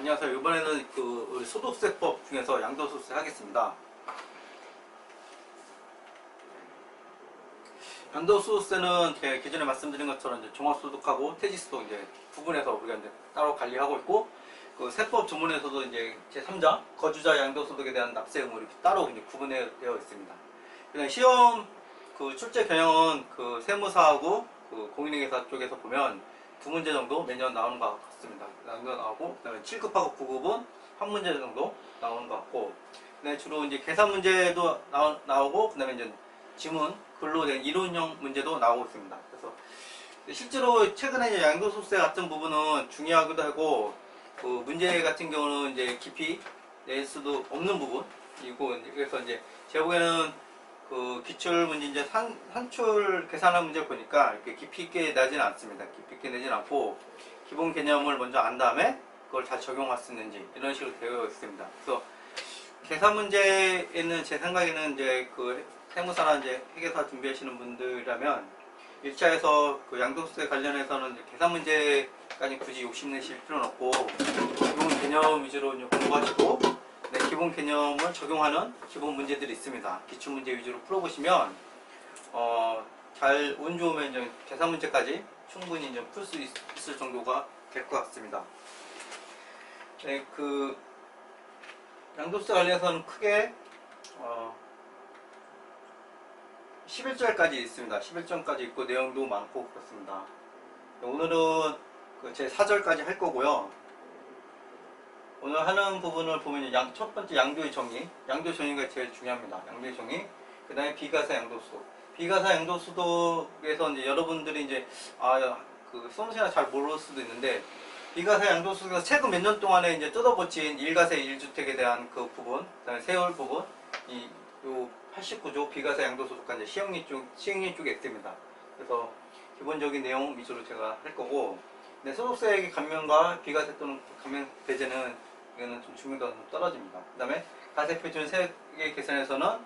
안녕하세요. 이번에는 우리 소득세법 중에서 양도소득세 하겠습니다. 양도소득세는 기존에 말씀드린 것처럼 이제 종합소득하고 퇴직소득 이제 구분해서 우리가 이제 따로 관리하고 있고, 그 세법 조문에서도 이제 제3자 거주자 양도소득에 대한 납세 의무를 따로 이제 구분되어 있습니다. 그냥 시험 출제 경향은 세무사하고 공인회계사 쪽에서 보면 두 문제 정도 매년 나오는 것 같습니다. 나오고, 그다음에 7급하고 9급은 한 문제 정도 나오는 것 같고, 그다음에 주로 이제 계산 문제도 나오고, 그다음에 이제 지문, 글로 된 이론형 문제도 나오고 있습니다. 그래서 실제로 최근에 이제 양도소득세 같은 부분은 중요하기도 하고, 문제 같은 경우는 이제 깊이 낼 수도 없는 부분이고, 그래서 이제 제가 보기에는 기출 문제 이제 산출 계산한 문제 보니까 이렇게 깊이 있게 내지는 않습니다. 깊이 있게 내지는 않고 기본 개념을 먼저 안 다음에 그걸 잘 적용할 수 있는지 이런 식으로 되어 있습니다. 그래서 계산 문제에는 제 생각에는 이제 세무사나 이제 회계사 준비하시는 분들이라면 1차에서 양도소득세 관련해서는 이제 계산 문제까지 굳이 욕심내실 필요는 없고 기본 개념 위주로 이제 공부하시고, 기본 개념을 적용하는 기본 문제들이 있습니다. 기출문제 위주로 풀어보시면 잘 운 좋으면 이제 계산 문제까지 충분히 이제 풀 수 있을 정도가 될 것 같습니다. 네, 양도소득세 관련해서는 크게 11절까지 있습니다. 11절까지 있고 내용도 많고 그렇습니다. 오늘은 제 4절까지 할 거고요. 오늘 하는 부분을 보면 첫 번째 양도의 정의, 양도의 정의가 제일 중요합니다. 양도의 정의, 그 다음에 비가사 양도소득. 비가사 양도소득에서 이제 여러분들이 이제 수험생이라 잘 모를 수도 있는데, 비가사 양도소득에서 최근 몇 년 동안에 이제 뜯어붙인 일가세 1주택에 대한 그 부분, 그 다음에 세월 부분, 요 89조 비가사 양도소득과 이제 시행령 쪽에 있습니다. 그래서 기본적인 내용 위주로 제가 할 거고, 소득세액의 감면과 비과세 또는 감면 배제는 이거는 좀 중요도가 좀 떨어집니다. 그 다음에 가세표준 세액의 계산에서는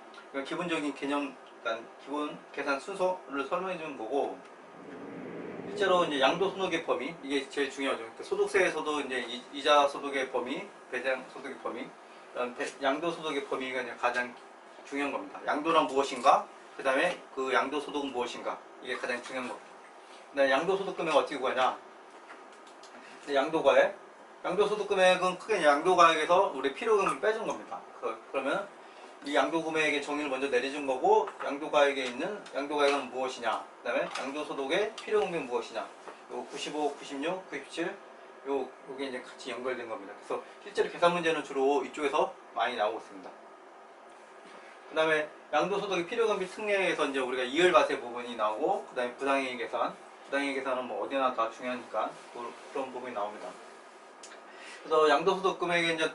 기본적인 개념, 그러니까 기본 계산 순서를 설명해 주는 거고, 실제로 이제 양도소득의 범위, 이게 제일 중요하죠. 그러니까 소득세에서도 이제 이자 소득의 범위, 배당 소득의 범위, 양도소득의 범위가 이제 가장 중요한 겁니다. 양도란 무엇인가, 그 다음에 양도소득은 무엇인가, 이게 가장 중요한 겁니다. 그다음에 양도소득 금액을 어떻게 구하냐? 양도과액. 양도소득 금액은 크게 양도과액에서 우리 필요금을 빼준 겁니다. 그러면 이 양도금액의 정의를 먼저 내려준 거고, 양도과액에 있는 양도과액은 무엇이냐, 그 다음에 양도소득의 필요금액은 무엇이냐, 요 95, 96, 97, 요게 이제 같이 연결된 겁니다. 그래서 실제로 계산 문제는 주로 이쪽에서 많이 나오고 있습니다. 그 다음에 양도소득의 필요금비 특례에서 이제 우리가 이월과세 부분이 나오고, 그 다음에 부당이익 계산. 부당이익 계산은 뭐 어디나 다 중요하니까 그런 부분이 나옵니다. 그래서 양도소득 금액에 이제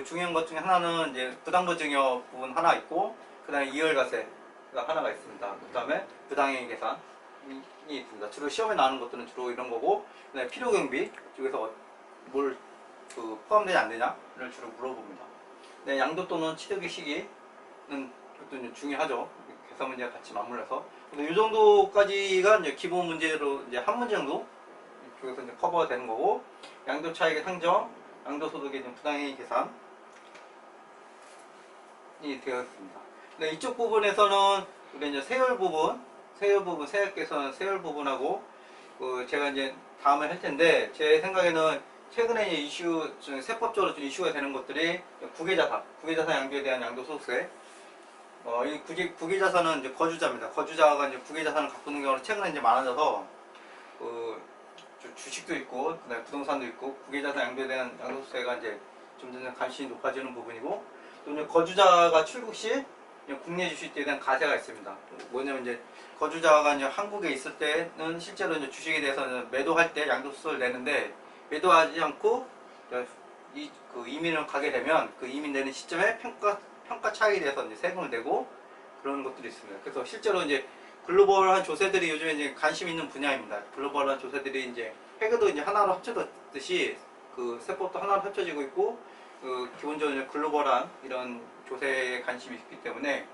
중요한 것 중에 하나는 이제 부담보증여 부분 하나 있고, 그 다음에 이월과세가 하나가 있습니다. 그 다음에 부당이익 계산이 있습니다. 주로 시험에 나오는 것들은 주로 이런 거고, 그 다음에 필요경비 쪽에서 뭘 포함되지 않느냐를 주로 물어봅니다. 네, 양도 또는 취득의 시기는 그것도 이제 중요하죠. 계산 문제가 같이 맞물려서. 이 정도까지가 이제 기본 문제로 이제 한 문제 정도 이쪽에서 이제 커버가 되는 거고, 양도 차익의 상정, 양도 소득의 부당이익 계산이 되어 있습니다. 근데 이쪽 부분에서는 우리 이제 세율 부분, 세액 계산, 세율 부분하고 제가 이제 다음에 할 텐데, 제 생각에는 최근에 이제 세법적으로 좀 이슈가 되는 것들이 국외자산 양도에 대한 양도소득세. 이 국외자산은 이제 거주자입니다. 거주자가 이제 국외자산을 갖고 있는 경우는 최근에 이제 많아져서 주식도 있고, 그다음에 부동산도 있고, 국외자산 양도에 대한 양도소득세가 이제 점점 관심이 높아지는 부분이고, 또 이제 거주자가 출국 시 국내 주식에 대한 가세가 있습니다. 뭐냐면 이제 거주자가 이제 한국에 있을 때는 실제로 이제 주식에 대해서는 매도할 때 양도소득을 내는데, 매도하지 않고 이민을 가게 되면 그 이민 내는 시점에 평가 차익에 대해서 이제 세금을 내고 그런 것들이 있습니다. 그래서 실제로 이제 글로벌한 조세들이 요즘에 이제 관심 있는 분야입니다. 글로벌한 조세들이 이제 회계도 이제 하나로 합쳐졌듯이 세법도 하나로 합쳐지고 있고, 기본적으로 글로벌한 이런 조세에 관심이 있기 때문에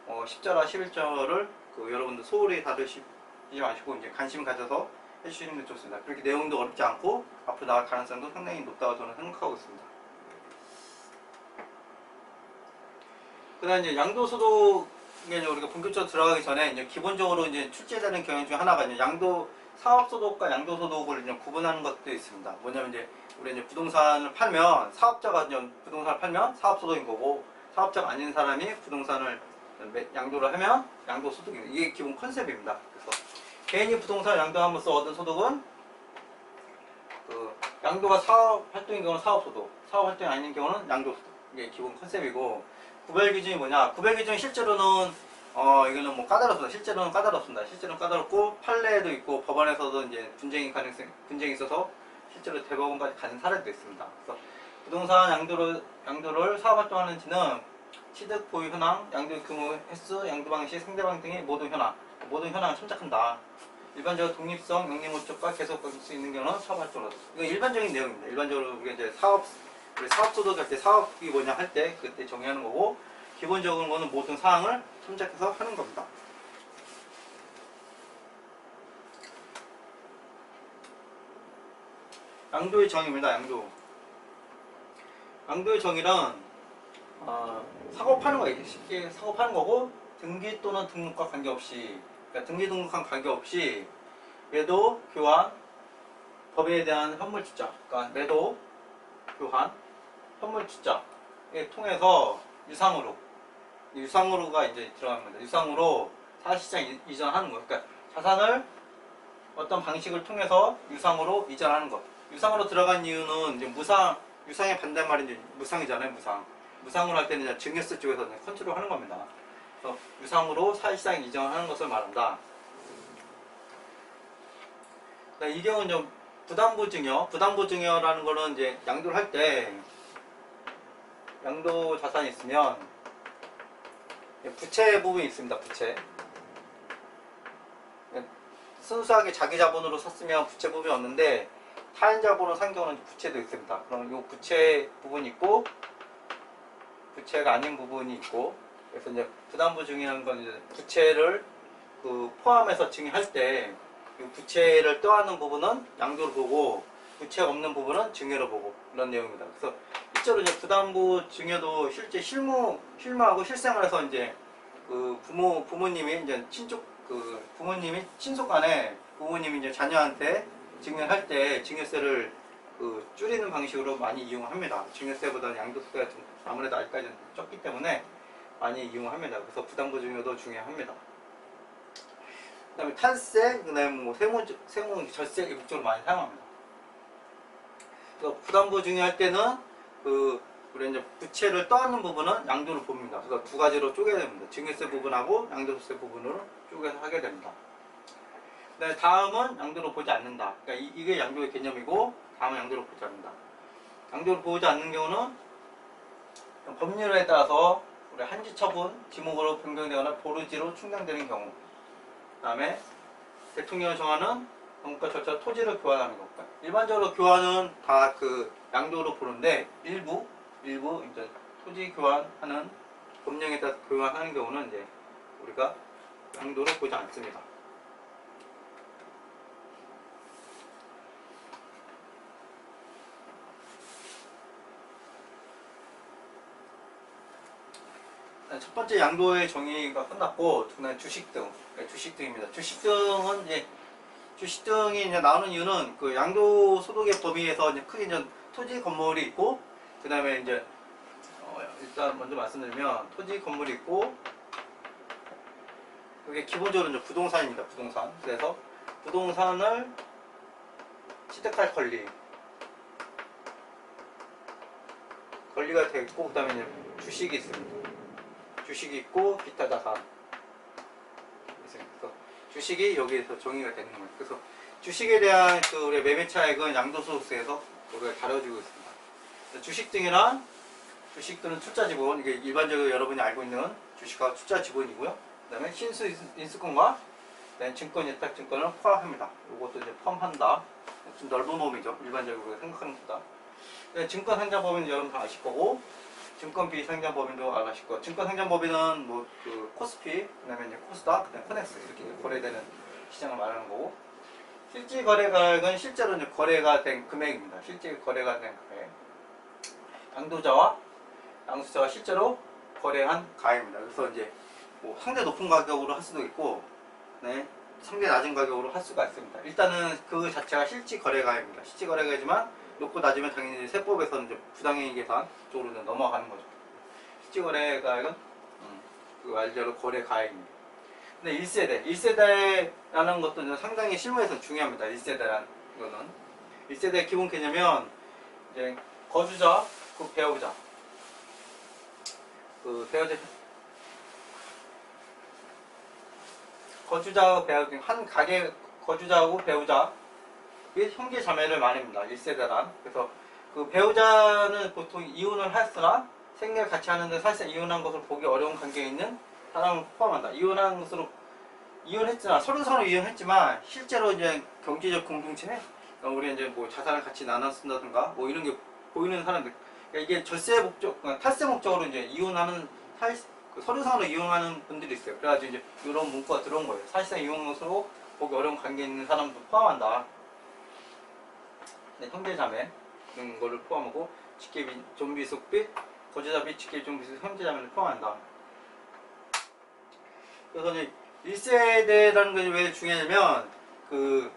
10절과 11절을 여러분들 소홀히 다루시지 마시고 이제 관심 가져서 해주시는 게 좋습니다. 그렇게 내용도 어렵지 않고 앞으로 나갈 가능성도 상당히 높다고 저는 생각하고 있습니다. 그다음 이제 양도소득에 우리가 본격적으로 들어가기 전에 이제 기본적으로 이제 출제되는 경영 중 하나가 이제 사업소득과 양도소득을 이제 구분하는 것도 있습니다. 뭐냐면 이제 우리 이제 부동산을 팔면 사업자가 이제 부동산을 팔면 사업소득인 거고 사업자가 아닌 사람이 부동산을 양도를 하면 양도소득입니다. 이게 기본 컨셉입니다. 그래서 개인이 부동산을 양도함으로써 얻은 소득은 양도가 사업 활동인 경우는 사업소득, 사업 활동이 아닌 경우는 양도소득. 이게 기본 컨셉이고 구별 기준이 뭐냐? 구별 기준이 실제로는 이거는 뭐 까다롭습니다. 실제로는 까다롭습니다. 실제로는 까다롭고 판례도 있고 법원에서도 이제 분쟁이 있어서 실제로 대법원까지 가는 사례도 있습니다. 그래서 부동산 양도를 사업 활동하는지는 취득, 보유 현황, 양도 규모, 횟수, 양도 방식, 상대방 등의 모든 현황을 참작한다. 일반적으로 독립성, 영리 목적과 계속할 수 있는 경우는 사업 활동으로. 이건 일반적인 내용입니다. 일반적으로 우리가 이제 우리 사업소득 할 때 사업이 뭐냐 할 때 그때 정의하는 거고 기본적으로는 모든 사항을 참작해서 하는 겁니다. 양도의 정의입니다. 양도의 정의란 사고 파는 거예요. 쉽게 사고 파는 거고 등기 또는 등록과 관계없이 그러니까 등기 등록한 관계없이 매도, 교환, 법인에 대한 현물 투자 그러니까 매도, 교환, 현물 투자에 통해서 유상으로가 이제 들어갑니다. 유상으로 사실상 이전하는 것. 그러니까 자산을 어떤 방식을 통해서 유상으로 이전하는 것. 유상으로 들어간 이유는 이제 유상의 반대말이 이제 무상이잖아요. 무상으로 할 때는 이제 증여세 쪽에서 이제 컨트롤하는 겁니다. 그래서 유상으로 사실상 이전하는 것을 말한다. 이 경우는 좀 부담부 증여라는 거는 이제 양도를 할 때 양도 자산이 있으면 부채 부분이 있습니다. 부채. 순수하게 자기 자본으로 샀으면 부채 부분이 없는데 타인 자본으로 산 경우는 부채도 있습니다. 그럼 이 부채 부분이 있고 부채가 아닌 부분이 있고 그래서 이제 부담부 증여라는 건 이제 부채를 포함해서 증여할 때 이 부채를 떠안는 부분은 양도를 보고 부채 없는 부분은 증여를 보고 이런 내용입니다. 그래서 실제로 이제 부담부 증여도 실제 실무하고 실생활에서 이제 부모님이 이제 부모님이 친속 간에 부모님이 이제 자녀한테 증여할 때 증여세를 줄이는 방식으로 많이 이용합니다. 증여세보다는 양도세가 좀 아무래도 아직까지는 적기 때문에 많이 이용합니다. 그래서 부담부 증여도 중요합니다. 그 다음에 탈세, 그 다음에 뭐 세무, 절세 이쪽으로 많이 사용합니다. 그래서 부담부 증여할 때는 우리 이제 부채를 떠안는 부분은 양도를 봅니다. 그래서 두 가지로 쪼개야 됩니다. 증여세 부분하고 양도세 부분으로 쪼개서 하게 됩니다. 네, 다음은 양도를 보지 않는다. 그러니까 이게 양도의 개념이고 다음은 양도를 보지 않는다. 양도를 보지 않는 경우는 법률에 따라서 우리 한지 처분, 지목으로 변경되거나 보류지로 충당되는 경우. 그 다음에 대통령이 정하는 정가 절차 토지를 교환하는 것. 일반적으로 교환은 다 양도로 보는데 일부 이제 토지 교환하는 법령에 따라 교환하는 경우는 이제 우리가 양도를 보지 않습니다. 첫 번째 양도의 정의가 끝났고, 두 번째 주식등입니다. 주식등이 이제 나오는 이유는 양도 소득의 범위에서 이제 크게 이제 토지 건물이 있고, 그 다음에 이제 일단 먼저 말씀드리면 토지 건물이 있고, 이게 기본적으로 이제 부동산입니다. 부동산. 그래서 부동산을 취득할 권리가 되어 있고, 그 다음에 이제 주식이 있습니다. 주식이 있고 기타 자산 있습니다. 주식이 여기에서 정의가 되는 겁니다. 그래서 주식에 대한 우리 매매 차익은 양도소득세에서 우리가 다뤄지고 있습니다. 주식등이란 주식들은 투자 지분, 이게 일반적으로 여러분이 알고 있는 주식과 투자 지분이고요. 그 다음에 신수 인수권과 증권 예탁 증권을 포함합니다. 이것도 이제 포함한다. 좀 넓은 범위죠. 일반적으로 생각하는 것보다. 증권 상장법인은 여러분 다 아실 거고, 증권 비상장법인도 아실 거고, 증권 상장법인은 코스피, 그 다음에 이제 코스닥, 그 다음에 코넥스 이렇게 거래되는 시장을 말하는 거고, 실질 거래가액은 실제로 이제 거래가 된 금액입니다. 실제 거래가 된 금액. 양도자와 양수자가 실제로 거래한 가액입니다. 그래서 이제 뭐 상대 높은 가격으로 할 수도 있고, 네, 상대 낮은 가격으로 할 수가 있습니다. 일단은 그 자체가 실질 거래가액입니다. 실질 거래가액이지만 높고 낮으면 당연히 세법에서는 이제 부당이익 계산 쪽으로 넘어가는 거죠. 실질 거래가액은 그 말대로 거래가액입니다. 근데 1세대라는 것도 상당히 실무에서 중요합니다. 1세대라는 거는 1세대 기본 개념은 이제 거주자, 그 배우자, 거주자와 배우자, 한 가게 거주자하고 배우자 및 형제 자매를 말합니다. 1세대란. 그래서 그 배우자는 보통 이혼을 했으나 생계를 같이 하는데 사실상 이혼한 것을 보기 어려운 관계에 있는 사람을 포함한다. 이혼한 것으로 이혼했지만 서류상으로 이혼했지만 실제로 이제 경제적 공동체네. 우리 이제 뭐 자산을 같이 나눠 쓴다든가 뭐 이런 게 보이는 사람들. 그러니까 이게 절세 목적, 탈세 목적으로 이제 이혼하는 그 서류상으로 이혼하는 분들이 있어요. 그래가지고 이제 이런 문구가 들어온 거예요. 사실상 이혼 것으로 보기 어려운 관계에 있는 사람도 포함한다. 네, 형제자매 이런 거를 포함하고 직계비, 존비속 및 거주자 및 직계비, 존비속 형제자매를 포함한다. 그래서 이제 1세대라는 것이 왜 중요하냐면 그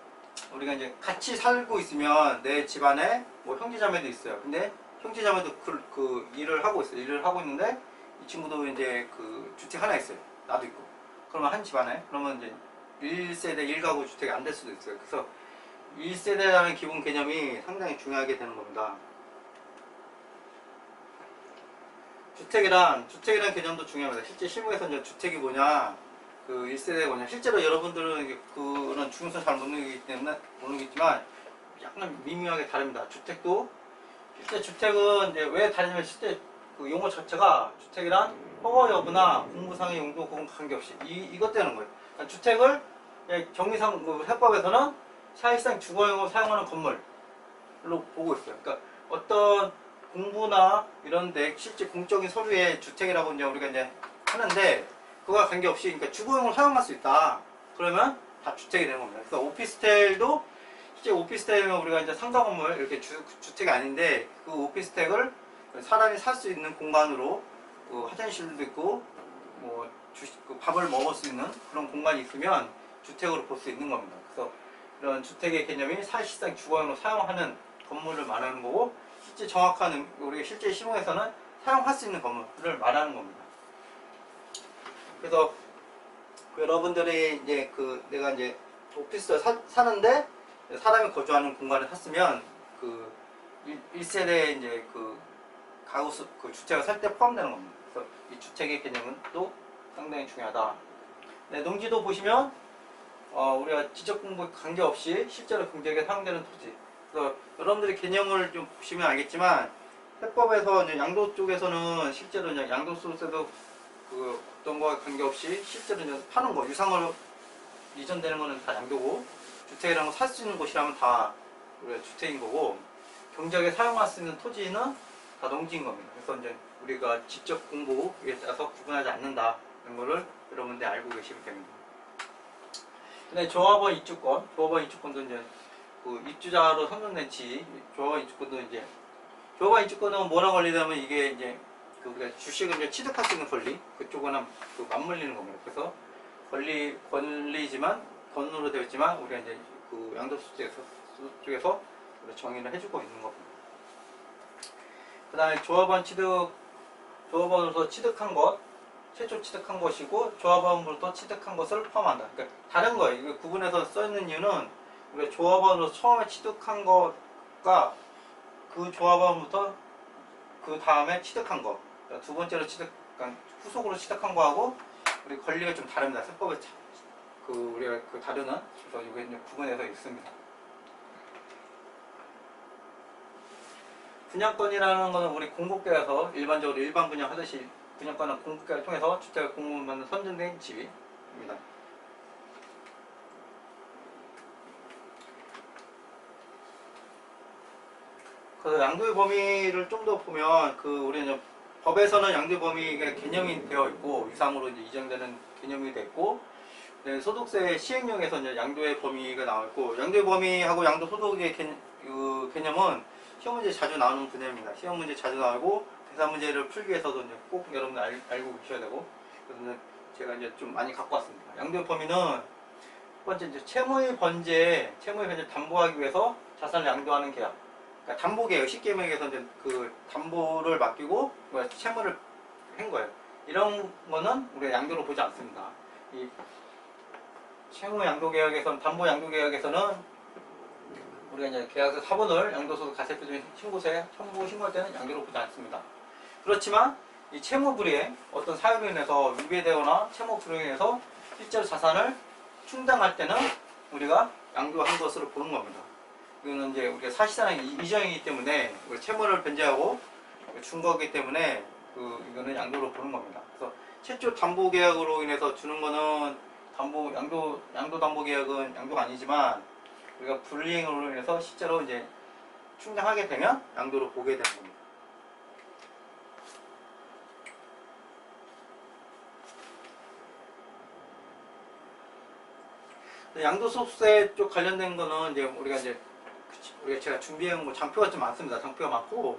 우리가 이제 같이 살고 있으면 내 집안에 뭐 형제자매도 있어요. 근데 형제자매도 그 일을 하고 있어요. 일을 하고 있는데 이 친구도 이제 그 주택 하나 있어요. 나도 있고. 그러면 한 집안에 그러면 이제 1세대 1가구 주택이 안 될 수도 있어요. 그래서 1세대라는 기본 개념이 상당히 중요하게 되는 겁니다. 주택이란 개념도 중요합니다. 실제 실무에서 이제 주택이 뭐냐, 그 1세대가 뭐냐, 실제로 여러분들은 그런 중요성 잘 모르기 때문에 모르겠지만 약간 미묘하게 다릅니다. 주택도 실제 주택은 이제 왜 다르냐면 실제 그 용어 자체가 주택이란 허가 여부나 공부상의 용도 그건 관계없이 이것 때문에 거예요. 그러니까 주택을 경리상 그 해법에서는 사실상 주거용으로 사용하는 건물로 보고 있어요. 그러니까 어떤 공부나 이런데 실제 공적인 서류에 주택이라고 이제 우리가 이제 하는데 그거와 관계없이 그러니까 주거용으로 사용할 수 있다. 그러면 다 주택이 되는 겁니다. 그래서 오피스텔도 실제 오피스텔은 우리가 이제 상가 건물 이렇게 주택이 아닌데 그 오피스텔을 사람이 살 수 있는 공간으로 그 화장실도 있고 뭐 그 밥을 먹을 수 있는 그런 공간이 있으면 주택으로 볼 수 있는 겁니다. 그래서 이런 주택의 개념이 사실상 주거용으로 사용하는 건물을 말하는 거고 실제 정확한 우리가 실제 시공에서는 사용할 수 있는 건물을 말하는 겁니다. 그래서 여러분들이 이제 그 내가 이제 오피스텔 사는데 사람이 거주하는 공간을 샀으면 그 1세대 이제 그 가구 그 주택을 살 때 포함되는 겁니다. 그래서 이 주택의 개념은 또 상당히 중요하다. 네, 농지도 보시면 우리가 지적 공부 관계없이 실제로 경제에 사용되는 토지. 그래서 여러분들이 개념을 좀 보시면 알겠지만 해법에서 이제 양도 쪽에서는 실제로 이제 양도소득세도 그 어떤 거와 관계없이 실제로 이제 파는 거 유상으로 이전되는 거는 다 양도고 주택이라는 거 살 수 있는 곳이라면 다 우리가 주택인 거고 경제에 사용할 수 있는 토지는 다 농지인 겁니다. 그래서 이제 우리가 직접 공부에 따라서 구분하지 않는다 이런 거를 여러분들 알고 계시면 됩니다. 근데 조합원 입주권도 이제 그 입주자로 선정된 지 조합원 입주권도 이제 조합원 입주권은 뭐랑 관리되면 이게 이제 그 우리가 주식을 이제 취득할 수 있는 권리 그쪽은 그 맞물리는 겁니다. 그래서 권리지만 권으로 되어 있지만 우리가 이제 그 양도소 쪽에서 정의를 해주고 있는 겁니다. 그 다음에 조합원으로서 취득한 것, 최초 취득한 것이고 조합원으로부터 취득한 것을 포함한다. 그러니까 다른 거예요. 이거 구분해서 써있는 이유는 우리가 조합원으로 처음에 취득한 것과 그 조합원부터 그 다음에 취득한 것, 두 번째로 취득한 후속으로 취득한 거하고 우리 권리가 좀 다릅니다. 세법에 그 우리가 그 다루는 그래서 이게 이제 구분해서 있습니다. 분양권이라는 것은 우리 공급계에서 일반적으로 일반 분양하듯이 분양권은 공급계를 통해서 주택을 공급받는 선정된 지위입니다. 그래서 양도의 범위를 좀 더 보면 그 우리는 법에서는 양도의 범위가 개념이 되어 있고 유상으로 이제 이정되는 개념이 됐고 네, 소득세 시행령에서 이제 양도의 범위가 나와 있고, 양도의 범위하고 양도 소득의 개념은 시험 문제 자주 나오는 분야입니다. 시험 문제 자주 나오고 계산 문제를 풀기 위해서도 이제 꼭 여러분들 알고 계셔야 되고, 그래서 제가 이제 좀 많이 갖고 왔습니다. 양도의 범위는 첫 번째 이제 채무의 번제 담보하기 위해서 자산을 양도하는 계약. 그러니까 담보 계약, 쉽게 말해서 이제 그 담보를 맡기고 채무를 한 거예요. 이런 거는 우리가 양도로 보지 않습니다. 이 채무 양도 계약에서는, 담보 양도 계약에서는 우리가 이제 계약서 사본을 양도소득 가세표준 신고서에 신고할 때는 양도로 보지 않습니다. 그렇지만 이 채무 불이행, 어떤 사유로 인해서 위배되거나 채무 불이행에 인해서 실제로 자산을 충당할 때는 우리가 양도한 것으로 보는 겁니다. 이거는 이제 우리가 사실상 이전이기 때문에 채무를 변제하고 준 거기 때문에 이거는 양도로 보는 겁니다. 그래서 최초 담보 계약으로 인해서 주는 거는 양도 담보 계약은 양도가 아니지만 우리가 불이행으로 인해서 실제로 이제 충당하게 되면 양도로 보게 되는 겁니다. 양도소득세 쪽 관련된 거는 이제 우리가 제가 준비한 거 장표가 좀 많습니다. 장표가 많고,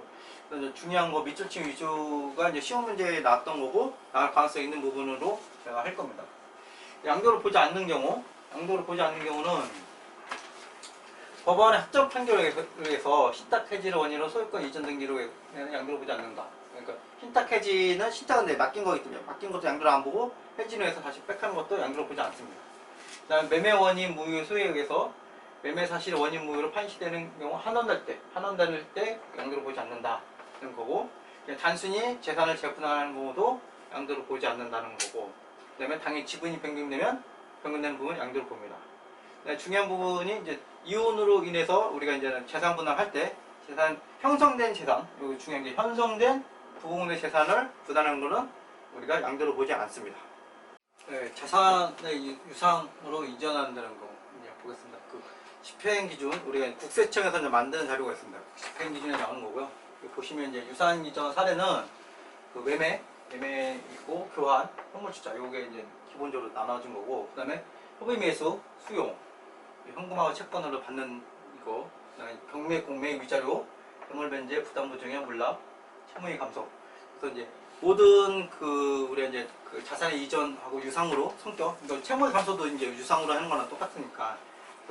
중요한 거 밑줄침 위주가 이제 시험 문제에 나왔던 거고, 나올 가능성이 있는 부분으로 제가 할 겁니다. 양도를 보지 않는 경우는 법원의 합정 판결에 의해서 신탁 해지를 원인으로 소유권 이전 등기로 양도를 보지 않는다. 그러니까 신탁 해지는 신탁은 맡긴 거기 때문에 맡긴 것도 양도를 안 보고, 해지로 해서 다시 백하는 것도 양도를 보지 않습니다. 그다음에 매매 원인 무효 소유에 의해서 매매 사실 원인 무효로 판시되는 경우 환원될 때 양도를 보지 않는다는 거고, 단순히 재산을 재분할하는 경우도 양도를 보지 않는다는 거고, 그다음에 당연히 지분이 변경되는 부분 양도를 봅니다. 중요한 부분이 이제 이혼으로 인해서 우리가 이제 재산 분할할 때 형성된 재산, 여기 중요한 게 형성된 부분의 재산을 분할하는 거는 우리가 양도를 보지 않습니다. 네, 자산의 유상으로 이전한다는 거 이제 보겠습니다. 집행 기준, 우리가 국세청에서 이제 만드는 자료가 있습니다. 집행 기준에 나오는 거고요. 보시면 이제 유산 이전 사례는 매매 있고 교환, 현물 출자, 요게 이제 기본적으로 나눠진 거고, 그다음에 협의 매수, 수용, 현금하고 채권으로 받는 이거, 그다음에 경매, 공매, 위자료, 대물 변제, 부담 보증의 물납, 채무의 감소. 그래서 이제 모든 우리가 이제 자산의 이전하고 유상으로 성격, 그러니까 채무의 감소도 이제 유상으로 하는 거랑 똑같으니까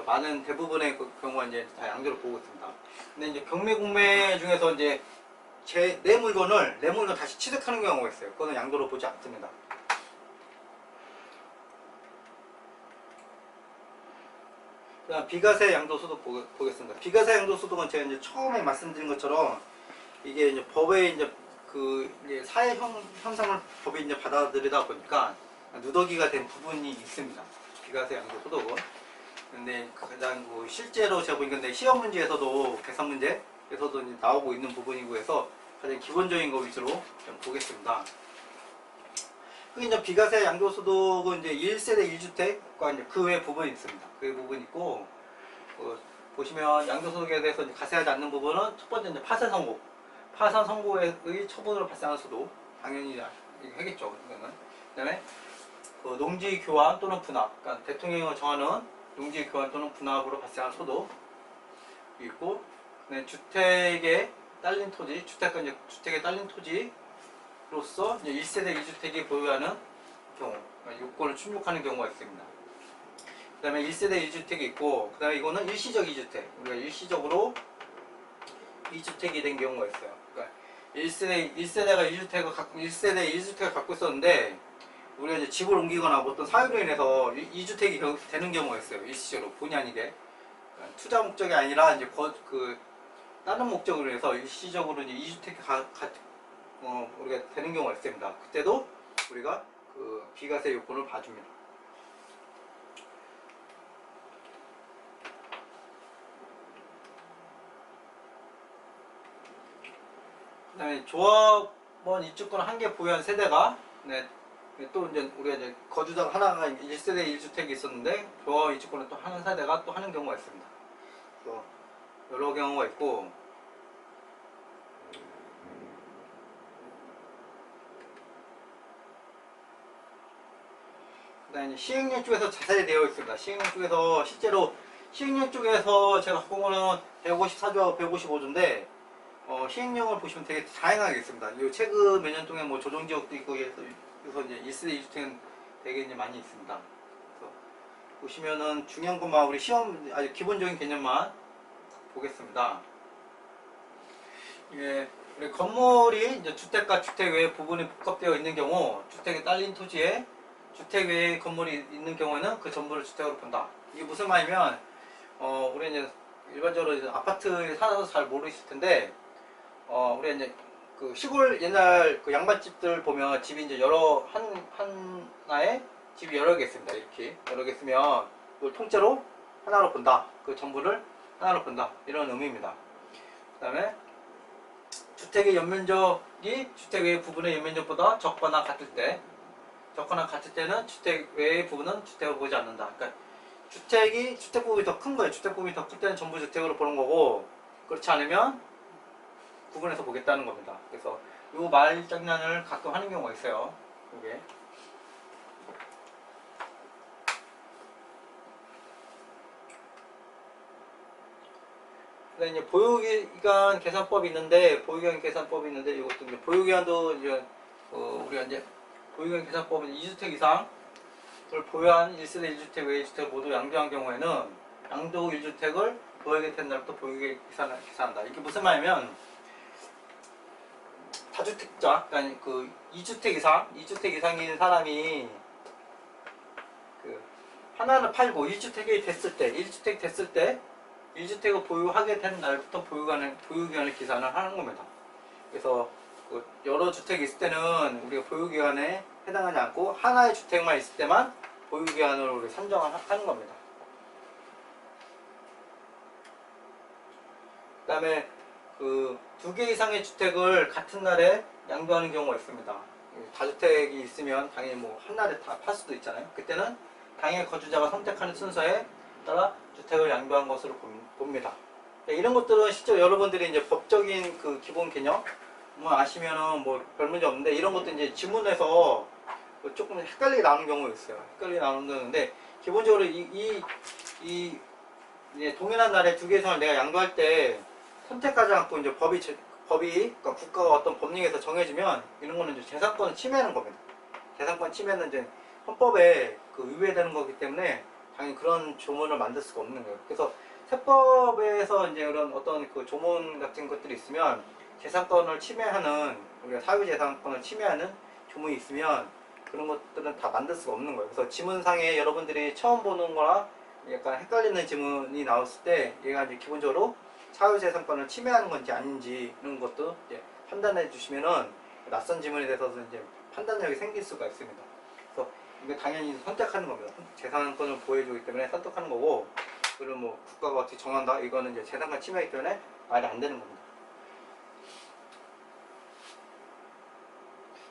많은 대부분의 경우가 이제 다 양도를 보고 있습니다. 근데 이제 경매, 공매 중에서 이제 내 물건 다시 취득하는 경우가 있어요. 그거는 양도로 보지 않습니다. 그다음 비과세 양도소득 보겠습니다. 비과세 양도소득은 제가 이제 처음에 말씀드린 것처럼 이게 이제 법에 이제 이제 사회 현상을 법이 이제 받아들이다 보니까 누더기가 된 부분이 있습니다. 비과세 양도소득은. 근데 가장 실제로 제가 보니까 근데 시험 문제에서도 계산 문제에서도 이제 나오고 있는 부분이고 해서 가장 기본적인 거 위주로 좀 보겠습니다. 이제 비과세 양도소득은 이제 1세대 1주택과 이제 그 외 부분이 있습니다. 그 외 부분이 있고, 보시면 양도소득에 대해서 이제 가세하지 않는 부분은 첫 번째 이제 파산 선고의 처분으로 발생하는 소득, 당연히 하겠죠. 이거는. 그다음에 농지 교환 또는 분합, 그러니까 대통령이 정하는 농지 교환 또는 분합으로 발생한 소득이 있고, 주택에 딸린 토지, 주택에 딸린 토지로서 이제 1세대 1주택이 보유하는 경우, 그러니까 요건을 충족하는 경우가 있습니다. 그 다음에 1세대 1주택이 있고, 그 다음에 이거는 일시적 2주택, 우리가 일시적으로 2주택이 된 경우가 있어요. 그러니까 1세대 1주택을 갖고 있었는데, 우리가 이제 집을 옮기거나 어떤 사유로 인해서 2주택이 되는 경우가 있어요. 일시적으로 본의 아니게. 그러니까 투자 목적이 아니라 이제 다른 목적으로 해서 일시적으로 이제 2주택이 우리가 되는 경우가 있습니다. 그때도 우리가 비과세 요건을 봐줍니다. 그다음에 조합원 입주권 한 개 보유한 세대가 또 이제 우리가 이제 거주자가 하나가 1세대 1주택이 있었는데 조합원 입주권을 또 하는 세대가 또 하는 경우가 있습니다. 여러 경우가 있고, 그다음에 시행령 쪽에서 자세히 되어 있습니다. 시행령 쪽에서 실제로 시행령 쪽에서 제가 갖고 온 거는 154조, 155조인데 시행령을 보시면 되게 다양하게 있습니다. 이 최근 몇 년 동안 뭐 조정지역도 있고 그래서 이제 1세대 2주택은 되게 이제 많이 있습니다. 그래서 보시면은 중요한 것만 우리 시험 아주 기본적인 개념만 보겠습니다. 예, 우리 건물이 이제 주택과 주택 외 부분이 복합되어 있는 경우, 주택에 딸린 토지에 주택 외에 건물이 있는 경우에는 그 전부를 주택으로 본다. 이게 무슨 말이면, 우리 이제 일반적으로 이제 아파트에 살아서 잘 모르실 텐데, 우리 이제 그 시골 옛날 그 양반집들 보면 집이 이제 하나에 집이 여러 개 있습니다. 이렇게 여러 개 있으면 그걸 통째로 하나로 본다. 그 전부를 하나로 본다. 이런 의미입니다. 그 다음에 주택의 연면적이 주택 외의 부분의 연면적보다 적거나 같을 때는 주택 외의 부분은 주택으로 보지 않는다. 그러니까 주택 부분이 더 큰 거예요. 주택 부분이 더 클 때는 전부 주택으로 보는 거고, 그렇지 않으면 구분해서 보겠다는 겁니다. 그래서 이 말장난을 가끔 하는 경우가 있어요. 이게. 그다음에 이제 보유기간 계산법이 있는데, 이것도 이제 보유기간도 이제 우리가 이제 보유기간 계산법은 2주택 이상을 보유한 1세대 1주택 외의 주택을 모두 양도한 경우에는 양도 1주택을 보유하게 된 날부터 보유기간 계산한다. 이게 무슨 말이냐면, 다주택자, 그러니까 그 2주택 이상인 사람이 그 하나를 팔고 1주택이 됐을 때, 1주택을 보유하게 된 날부터 보유기간을 계산을 하는 겁니다. 그래서 그 여러 주택이 있을 때는 우리가 보유기간에 해당하지 않고 하나의 주택만 있을 때만 보유기간으로 우리 산정을 하는 겁니다. 그 다음에 그 2개 이상의 주택을 같은 날에 양도하는 경우가 있습니다. 다주택이 있으면 당연히 뭐 한 날에 다 팔 수도 있잖아요. 그때는 당일 거주자가 선택하는 순서에 따라 주택을 양도한 것으로 봅니다. 이런 것들은 실제 여러분들이 이제 법적인 그 기본 개념 뭐 아시면은 뭐 별 문제 없는데, 이런 것도 이제 지문에서 조금 헷갈리게 나오는 경우가 있어요. 헷갈리게 나오는 건데, 기본적으로 이 동일한 날에 2개 이상을 내가 양도할 때 선택하지 않고 이제 법이 그러니까 국가가 어떤 법령에서 정해지면 이런 거는 이제 재산권을 침해하는 겁니다. 재산권 침해는 이제 헌법에 그 위배되는 거기 때문에 당연히 그런 조문을 만들 수가 없는 거예요. 그래서 세법에서 이제 그런 어떤 그 조문 같은 것들이 있으면 재산권을 침해하는, 우리가 사유재산권을 침해하는 조문이 있으면 그런 것들은 다 만들 수가 없는 거예요. 그래서 지문상에 여러분들이 처음 보는 거나 약간 헷갈리는 지문이 나왔을 때 얘가 이제 기본적으로 사유재산권을 침해하는 건지 아닌지 이런 것도 이제 판단해 주시면은 낯선 지문에 대해서도 이제 판단력이 생길 수가 있습니다. 그래서 이게 당연히 선택하는 겁니다. 재산권을 보호해주기 때문에 선택하는 거고, 그리고 뭐 국가가 어떻게 정한다, 이거는 이제 재산권 침해이기 때문에 말이 안 되는 겁니다.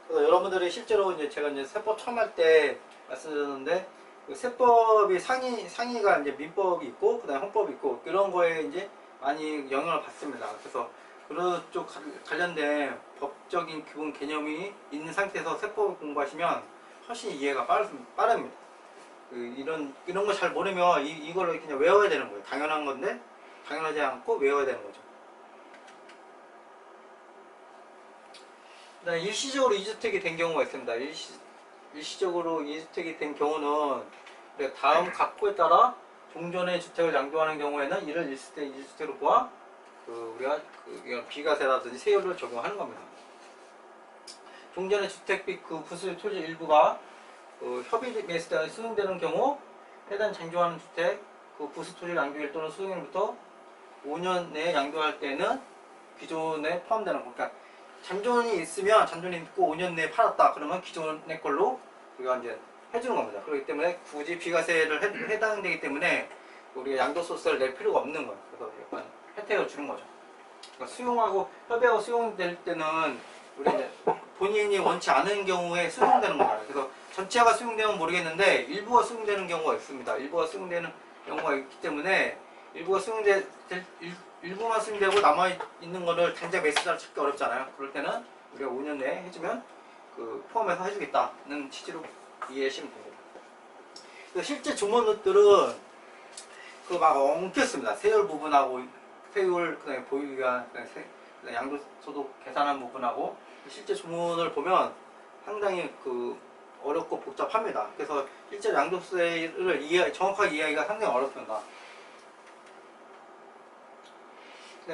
그래서 여러분들이 실제로 이제 제가 이제 세법 처음 할 때 말씀드렸는데, 그 세법이 상위가 이제 민법이 있고 그다음에 헌법이 있고 이런 거에 이제 많이 영향을 받습니다. 그래서 그런 쪽 관련된 법적인 기본 개념이 있는 상태에서 세법을 공부하시면 훨씬 이해가 빠릅니다. 이런 거 잘 모르면 이거를 그냥 외워야 되는 거예요. 당연한 건데 당연하지 않고 외워야 되는 거죠. 그다음에 일시적으로 2주택이 된 경우가 있습니다. 일시적으로 2주택이 된 경우는 다음 각호에 따라 종전의 주택을 양도하는 경우에는 이를 1주택, 2주택으로 보아 우리가 이런 비과세라든지 세율을 적용하는 겁니다. 종전의 주택 및 그 부수 토지 일부가 협의 매수에 따라 수용되는 경우 해당 장조하는 주택 그 부수 토지 양도일 또는 수용일부터 5년 내에 양도할 때는 기존에 포함되는 거. 그러니까 잠존이 있고 5년 내에 팔았다 그러면 기존의 걸로 우리가 이제 해주는 겁니다. 그렇기 때문에 굳이 비과세를 해당되기 때문에 우리가 양도소득세를 낼 필요가 없는 거예요. 그래서 약간 혜택을 주는 거죠. 그러니까 협의하고 수용될 때는 우리 이제 본인이 원치 않은 경우에 수용되는 거예요. 그래서 전체가 수용되면 모르겠는데 일부가 수용되는 경우가 있습니다. 일부가 수용되는 경우가 있기 때문에 일부만 수용되고 남아있는 거를 당장 매수자를 찾기 어렵잖아요. 그럴 때는 우리가 5년 내에 해주면 포함해서 해주겠다는 취지로 이해하시면 됩니다. 실제 주문들은 그 막 엉켰습니다. 세율 부분하고 세율 그다음에 보유기간 그다음에 양도소득 계산한 부분하고 실제 주문을 보면 상당히 그 어렵고 복잡합니다. 그래서 실제 양도세를 정확하게 이해하기가 상당히 어렵습니다.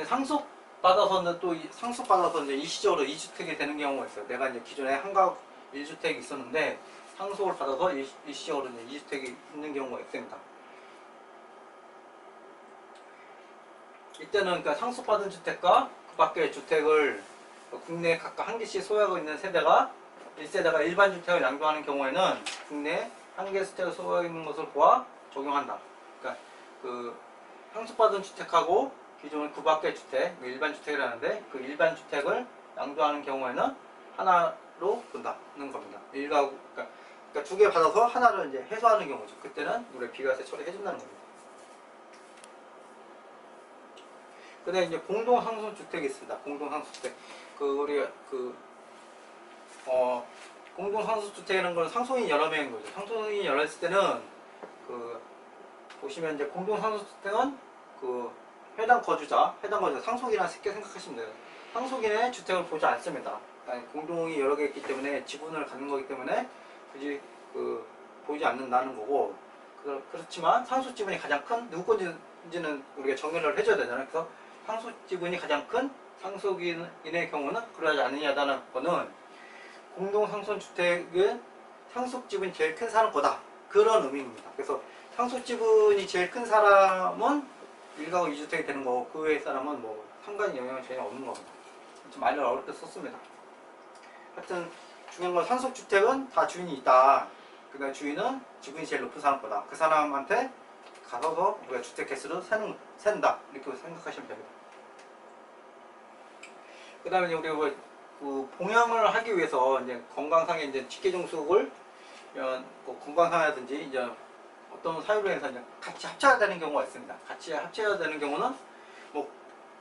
상속받아서는 또 상속받아서 이제 일시적으로 2주택이 되는 경우가 있어요. 내가 이제 기존에 한가구 1주택이 있었는데 상속을 받아서 일시적으로 이제 2주택이 있는 경우가 있습니다. 이때는 그러니까 상속받은 주택과 그 밖의 주택을 국내에 각각 한 개씩 소유하고 있는 세대가 1세대가 일반 주택을 양도하는 경우에는 국내에 한 개 주택을 소유하고 있는 것을 보아 적용한다. 그러니까 그 상속받은 주택하고 기존 그 밖의 주택, 일반 주택이라는데 그 일반 주택을 양도하는 경우에는 하나로 본다는 겁니다. 일가구 그러니까 두 개 받아서 하나를 이제 해소하는 경우죠. 그때는 우리 비과세 처리해준다는 겁니다. 그다음에 이제 공동상속주택이 있습니다. 공동상속주택. 우리가 공동상속주택이라는 건 상속인이 여러 명인 거죠. 상속인이 여러 있을 때는 보시면 이제 공동상속주택은 해당 거주자 상속인이랑 쉽게 생각하시면 돼요. 상속인의 주택을 보지 않습니다. 공동이 여러 개 있기 때문에 지분을 갖는 거기 때문에 굳이 보이지 않는다는 거고, 그렇지만 상속지분이 가장 큰 누구 건지는 우리가 정의를 해줘야 되잖아요. 그래서 상속지분이 가장 큰 상속인의 경우는 그러지 않느냐다는 거는 공동상속주택은 상속지분이 제일 큰 사람 거다, 그런 의미입니다. 그래서 상속지분이 제일 큰 사람은 1가구 2주택이 되는 거고 그 외의 사람은 뭐 상관이 영향이 전혀 없는 겁니다. 좀 말을 어렵게 썼습니다. 하여튼 중요한 건 상속주택은 다 주인이 있다. 그다음 주인은 지분이 제일 높은 사람 거다. 그 사람한테 가서서 우리가 주택 개수를 센다, 이렇게 생각하시면 됩니다. 그 다음에 우리가 봉양을 하기 위해서 이제 건강상의 이제 직계종속을 건강상이라든지 이제 어떤 사유로 해서 이제 같이 합쳐야 되는 경우가 있습니다. 같이 합쳐야 되는 경우는 뭐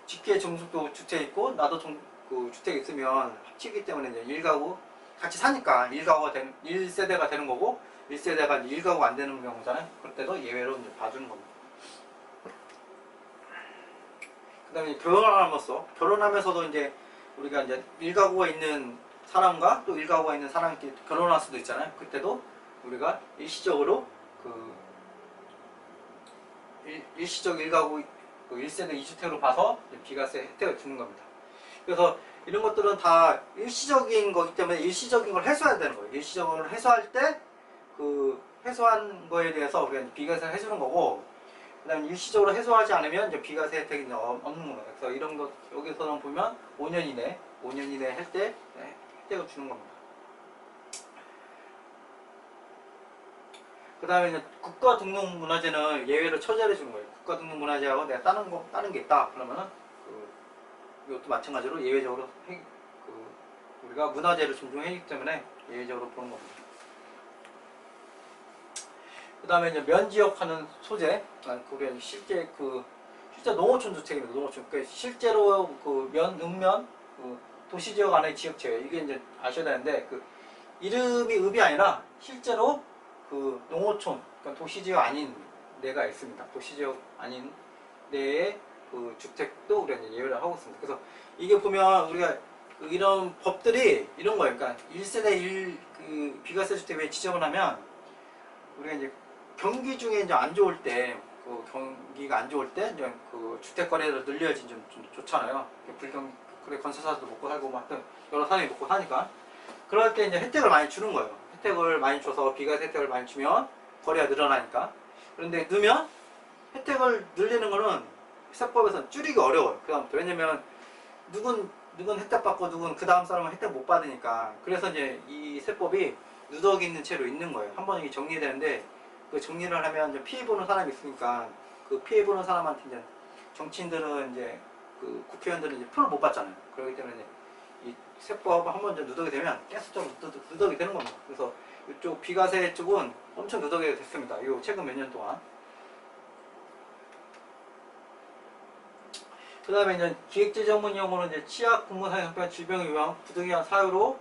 직계종속도 주택 있고 나도 주택 있으면 합치기 때문에 이제 1가구 같이 사니까 1세대가 되는 거고 1세대가 1가구 안 되는 경우잖아요. 그럴 때도 예외로 이제 봐주는 겁니다. 그 다음에 결혼하면서도 이제 우리가 이제 1가구가 있는 사람과 또 1가구가 있는 사람이 결혼할 수도 있잖아요. 그때도 우리가 일시적으로 일시적 1가구 1세대 2주택으로 봐서 비과세 혜택을 주는 겁니다. 그래서 이런 것들은 다 일시적인 거기 때문에 일시적인 걸 해소해야 되는 거예요. 일시적으로 해소할 때 해소한 거에 대해서 우리가 비과세를 해주는 거고, 그 다음에 일시적으로 해소하지 않으면 이제 비과세 혜택이 없는 거예요. 그래서 이런 것 여기서는 보면 5년 이내 할 때 혜택을 주는 겁니다. 그 다음에 이제 국가등록문화재는 예외로 처리해 주는 거예요. 국가등록문화재하고 내가 다른 게 있다 그러면은 이것도 마찬가지로 예외적으로 우리가 문화재를 존중하기 때문에 예외적으로 보는 겁니다. 그 다음에 이제 면지역하는 소재, 우리가 실제 농어촌 주택입니다. 농어촌. 실제로 읍면, 도시지역 안의 지역체예요. 이게 이제 아셔야 되는데, 이름이 읍이 아니라 실제로 농어촌, 그러니까 도시지역 아닌 데가 있습니다. 도시지역 아닌 데의 주택도 우리가 이제 예외를 하고 있습니다. 그래서 이게 보면 우리가 이런 법들이 이런 거예요. 그러니까 1세대 비과세 주택 왜 지정을 하면 우리가 이제 경기 중에 이제 안 좋을 때, 경기가 안 좋을 때 이제 주택 거래를 늘려야지 좀 좋잖아요. 그래 건설사도 먹고 살고 막 여러 사람이 먹고 사니까. 그럴 때 이제 혜택을 많이 주는 거예요. 혜택을 많이 줘서 비과세 혜택을 많이 주면 거래가 늘어나니까. 그런데 넣으면 혜택을 늘리는 거는 세법에서는 줄이기 어려워요. 왜냐면 누군 혜택 받고 누군 그 다음 사람은 혜택 못 받으니까. 그래서 이제 이 세법이 누더기 있는 채로 있는 거예요. 한번 이게 정리되는데 그 정리를 하면 이제 피해 보는 사람이 있으니까 그 피해 보는 사람한테 이제 정치인들은 이제 국회의원들은 이제 표를 못 받잖아요. 그렇기 때문에 이제 이 세법 한번 이제 누더기 되면 계속적으로 누더기 되는 겁니다. 그래서 이쪽 비과세 쪽은 엄청 누더기가 됐습니다. 이 최근 몇 년 동안. 그 다음에 이제 기획재정문용어는 이제 치약, 근무상해병, 질병, 요양, 부득이한 사유로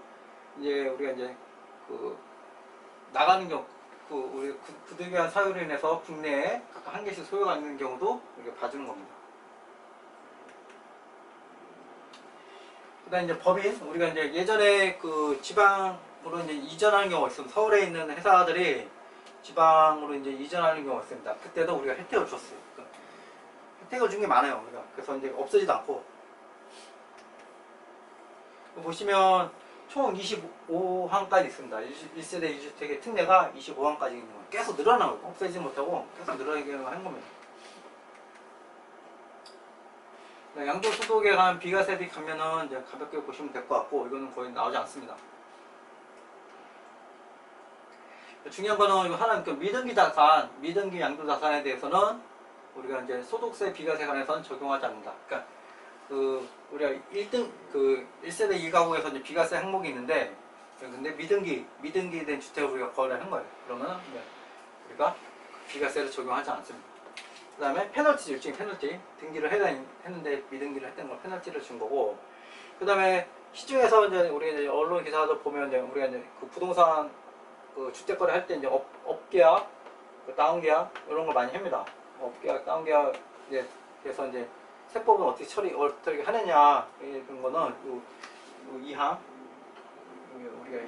이제 우리가 이제 나가는 경우, 우리 부득이한 사유로 인해서 국내에 각각 한 개씩 소유가 있는 경우도 우리가 봐주는 겁니다. 그다음 이제 법인, 우리가 이제 예전에 그 지방으로 이제 이전하는 경우가 있습니다. 서울에 있는 회사들이 지방으로 이제 이전하는 경우가 있습니다. 그때도 우리가 혜택을 줬어요. 그러니까 혜택을 준 게 많아요. 우리가. 그래서 이제 없어지도 않고. 보시면 총 25항까지 있습니다. 1세대 2주택의 특례가 25항까지 있는 거예요. 계속 늘어나고 없애지 못하고 계속 늘어나게 한 겁니다. 양도소득에 관한 비과세비 감면은 이제 가볍게 보시면 될 것 같고, 이거는 거의 나오지 않습니다. 중요한 거는 이거 하나는 그 미등기 자산, 미등기 양도자산에 대해서는 우리가 이제 소득세 비과세 관해서는 적용하지 않는다. 그러니까 우리가 1세대 1가구에서 이제 비과세 항목이 있는데, 근데 미등기된 주택을 우리가 거래를 한 거예요. 그러면 우리가 비과세를 적용하지 않습니다. 그 다음에 페널티, 일종의 페널티. 등기를 했는데 미등기를 했던 걸 페널티를 준 거고, 그 다음에 시중에서 이제 우리 이제 언론 기사도 보면 이제 우리가 이제 그 부동산 그 주택 거래 할 때 이제 업계약, 다운계약 이런 걸 많이 합니다. 업계약, 다운계약 이제 그래서 이제 세법은 어떻게 하느냐 이런 거는 요 2항 우리가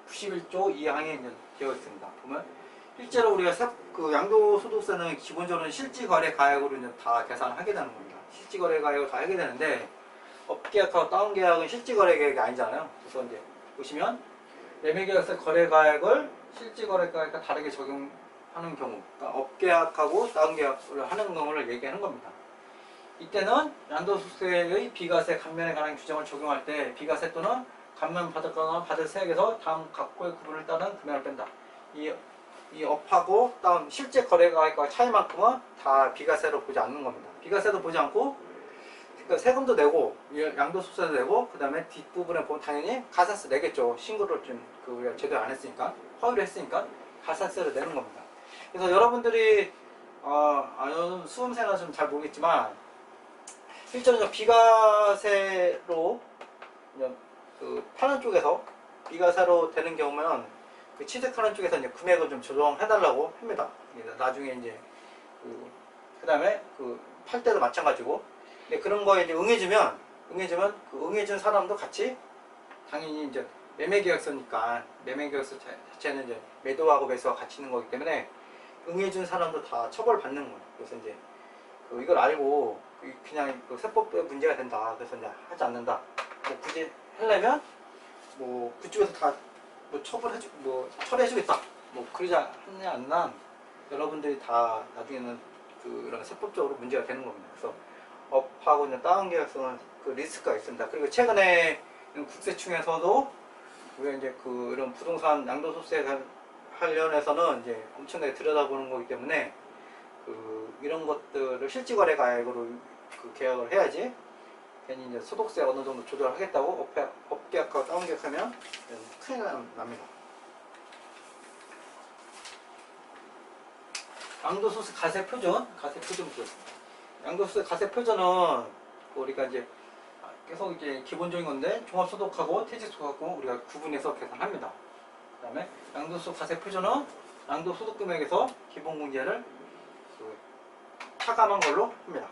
91조 2항에 이제 되어 있습니다. 보면 실제로 우리가 그 양도소득세는 기본적으로 실지거래 가액으로 이제 다 계산을 하게 되는 겁니다. 실지거래 가액을 다 하게 되는데 업계약하고 다운계약은 실지거래 가액이 아니잖아요. 그래서 이제 보시면 매매계약서 거래가액을 실지거래가액과 다르게 적용하는 경우, 그러니까 업계약하고 다운계약을 하는 경우를 얘기하는 겁니다. 이때는 양도소득세의 비과세 감면에 관한 규정을 적용할 때 비과세 또는 감면 받았거나 받을 세액에서 다음 각호의 구분을 따른 금액을 뺀다. 이 업하고 다운 실제 거래가액과 차이만큼은 다 비과세로 보지 않는 겁니다. 비과세도 보지 않고 그러니까 세금도 내고 양도소득세도 내고 그 다음에 뒷부분에 보면 당연히 가산세 내겠죠. 신고를 좀 우리가 제대로 안 했으니까, 허위를 했으니까 가산세를 내는 겁니다. 그래서 여러분들이 수험생은 좀 잘 모르겠지만 실제로 비과세로 그 파는 쪽에서 비과세로 되는 경우면 그 취득하는 쪽에서 이제 금액을 좀 조정해달라고 합니다. 나중에 이제 그 다음에 팔 때도 마찬가지고. 근데 그런 거에 이제 응해주면 그 응해준 사람도 같이 당연히 이제 매매계약서니까 매매계약서 자체는 이제 매도하고 매수가 같이 있는 거기 때문에 응해준 사람도 다 처벌받는 거예요. 그래서 이제 이걸 알고 그냥 세법에 문제가 된다. 그래서 이제 하지 않는다. 뭐 굳이 하려면 뭐 그쪽에서 다 뭐 처리해주겠다. 뭐 그러지 않느냐 안 난 여러분들이 다 나중에는 이런 세법적으로 문제가 되는 겁니다. 그래서 업하고 있는 다운계약서는 그 리스크가 있습니다. 그리고 최근에 국세청에서도 우리가 이제 이런 부동산 양도소득세 관련해서는 이제 엄청나게 들여다보는 거기 때문에 이런 것들을 실지거래가액으로 계약을 해야지 괜히 이제 소득세 어느 정도 조절하겠다고 업계약하고 다운계약하면 큰일 납니다. 양도소득세 가세표준 보겠습니다. 양도소득세 가세표준은 우리가 이제 계속 이제 기본적인 건데 종합소득하고 퇴직소득하고 우리가 구분해서 계산합니다. 그 다음에 양도소득 가세표준은 양도소득금액에서 기본공제를 차감한 걸로 합니다.